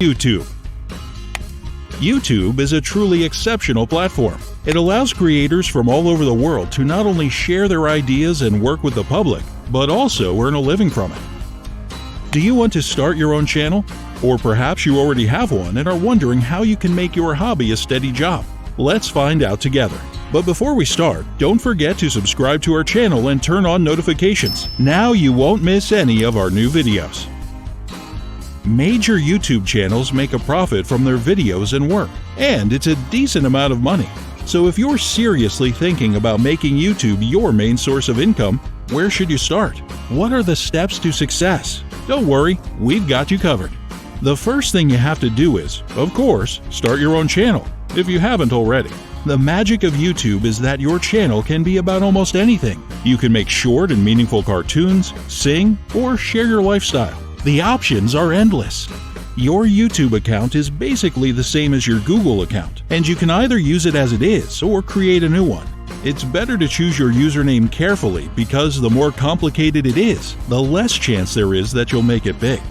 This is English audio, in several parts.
YouTube. YouTube is a truly exceptional platform. It allows creators from all over the world to not only share their ideas and work with the public, but also earn a living from it. Do you want to start your own channel? Or perhaps you already have one and are wondering how you can make your hobby a steady job? Let's find out together. But before we start, don't forget to subscribe to our channel and turn on notifications. Now you won't miss any of our new videos. Major YouTube channels make a profit from their videos and work, and it's a decent amount of money. So if you're seriously thinking about making YouTube your main source of income, where should you start? What are the steps to success? Don't worry, we've got you covered. The first thing you have to do is, of course, start your own channel, if you haven't already. The magic of YouTube is that your channel can be about almost anything. You can make short and meaningful cartoons, sing, or share your lifestyle. The options are endless. Your YouTube account is basically the same as your Google account, and you can either use it as it is or create a new one. It's better to choose your username carefully because the more complicated it is, the less chance there is that you'll make it big.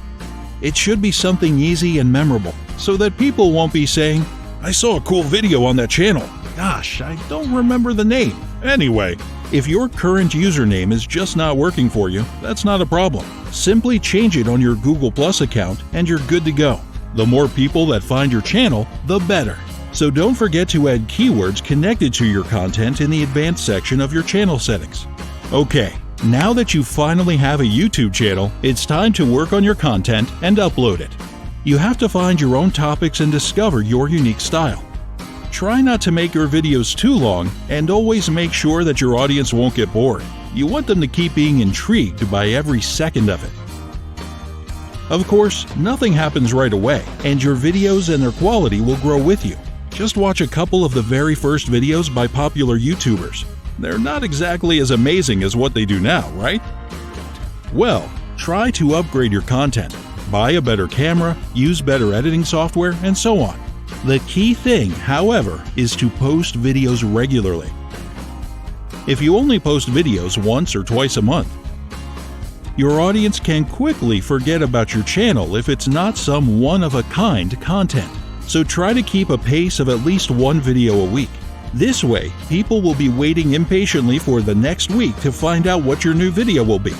It should be something easy and memorable, so that people won't be saying, "I saw a cool video on that channel. Gosh, I don't remember the name." Anyway, if your current username is just not working for you, that's not a problem. Simply change it on your Google Plus account and you're good to go. The more people that find your channel, the better. So don't forget to add keywords connected to your content in the advanced section of your channel settings. Okay, now that you finally have a YouTube channel, it's time to work on your content and upload it. You have to find your own topics and discover your unique style. Try not to make your videos too long, and always make sure that your audience won't get bored. You want them to keep being intrigued by every second of it. Of course, nothing happens right away, and your videos and their quality will grow with you. Just watch a couple of the very first videos by popular YouTubers. They're not exactly as amazing as what they do now, right? Well, try to upgrade your content. Buy a better camera, use better editing software, and so on. The key thing, however, is to post videos regularly. If you only post videos once or twice a month, your audience can quickly forget about your channel if it's not some one-of-a-kind content. So try to keep a pace of at least one video a week. This way, people will be waiting impatiently for the next week to find out what your new video will be.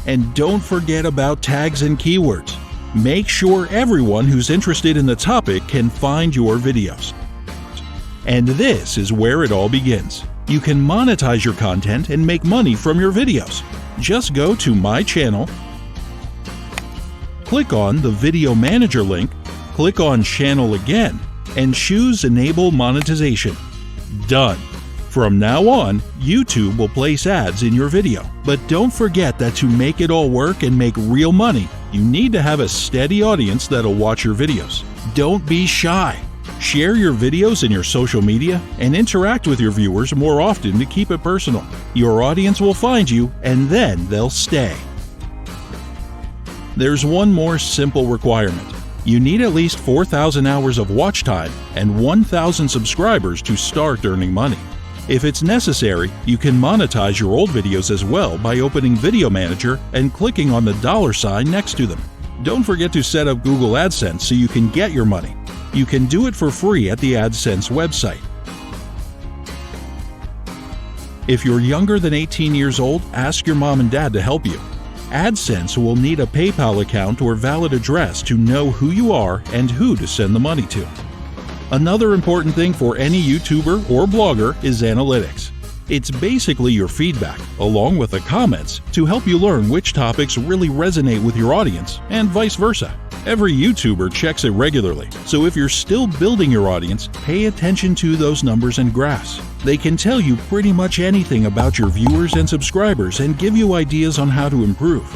And don't forget about tags and keywords. Make sure everyone who's interested in the topic can find your videos. And this is where it all begins. You can monetize your content and make money from your videos. Just go to My Channel, click on the Video Manager link, click on Channel again, and choose Enable Monetization. Done. From now on, YouTube will place ads in your video. But don't forget that to make it all work and make real money, you need to have a steady audience that'll watch your videos. Don't be shy. Share your videos in your social media and interact with your viewers more often to keep it personal. Your audience will find you and then they'll stay. There's one more simple requirement. You need at least 4,000 hours of watch time and 1,000 subscribers to start earning money. If it's necessary, you can monetize your old videos as well by opening Video Manager and clicking on the $sign next to them. Don't forget to set up Google AdSense so you can get your money. You can do it for free at the AdSense website. If you're younger than 18 years old, ask your mom and dad to help you. AdSense will need a PayPal account or valid address to know who you are and who to send the money to. Another important thing for any YouTuber or blogger is analytics. It's basically your feedback, along with the comments, to help you learn which topics really resonate with your audience, and vice versa. Every YouTuber checks it regularly, so if you're still building your audience, pay attention to those numbers and graphs. They can tell you pretty much anything about your viewers and subscribers and give you ideas on how to improve.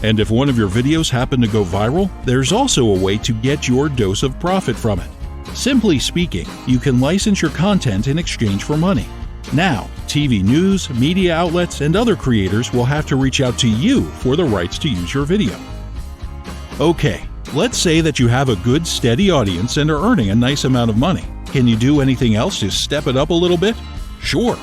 And if one of your videos happen to go viral, there's also a way to get your dose of profit from it. Simply speaking, you can license your content in exchange for money. Now, TV news, media outlets, and other creators will have to reach out to you for the rights to use your video. Okay, let's say that you have a good, steady audience and are earning a nice amount of money. Can you do anything else to step it up a little bit? Sure.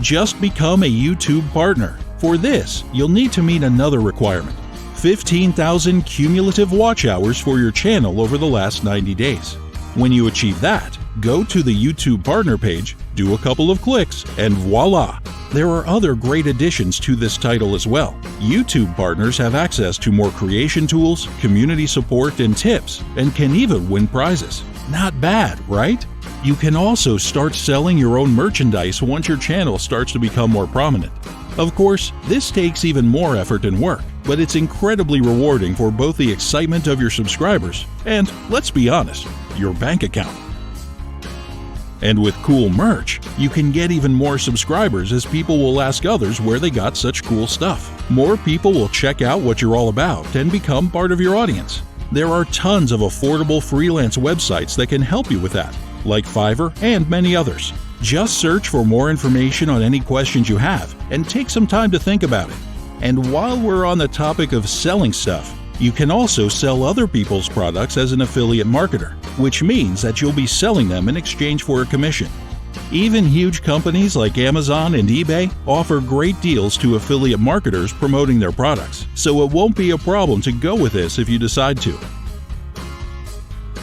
Just become a YouTube partner. For this, you'll need to meet another requirement. 15,000 cumulative watch hours for your channel over the last 90 days. When you achieve that, go to the YouTube partner page, do a couple of clicks, and voila! There are other great additions to this title as well. YouTube partners have access to more creation tools, community support, and tips, and can even win prizes. Not bad, right? You can also start selling your own merchandise once your channel starts to become more prominent. Of course, this takes even more effort and work, but it's incredibly rewarding for both the excitement of your subscribers and, let's be honest, your bank account. And with cool merch, you can get even more subscribers as people will ask others where they got such cool stuff. More people will check out what you're all about and become part of your audience. There are tons of affordable freelance websites that can help you with that, like Fiverr and many others. Just search for more information on any questions you have and take some time to think about it. And while we're on the topic of selling stuff, you can also sell other people's products as an affiliate marketer, which means that you'll be selling them in exchange for a commission. Even huge companies like Amazon and eBay offer great deals to affiliate marketers promoting their products, so it won't be a problem to go with this if you decide to.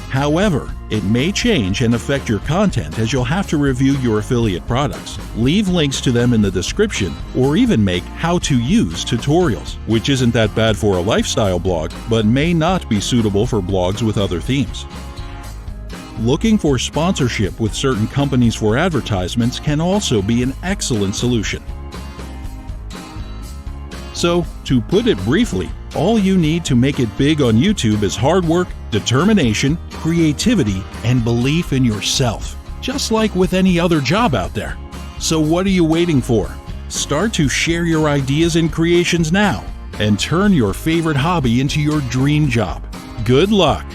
However, it may change and affect your content as you'll have to review your affiliate products, leave links to them in the description, or even make how-to-use tutorials, which isn't that bad for a lifestyle blog, but may not be suitable for blogs with other themes. Looking for sponsorship with certain companies for advertisements can also be an excellent solution. So, to put it briefly, all you need to make it big on YouTube is hard work, determination, creativity, and belief in yourself, just like with any other job out there. So what are you waiting for? Start to share your ideas and creations now, and turn your favorite hobby into your dream job. Good luck!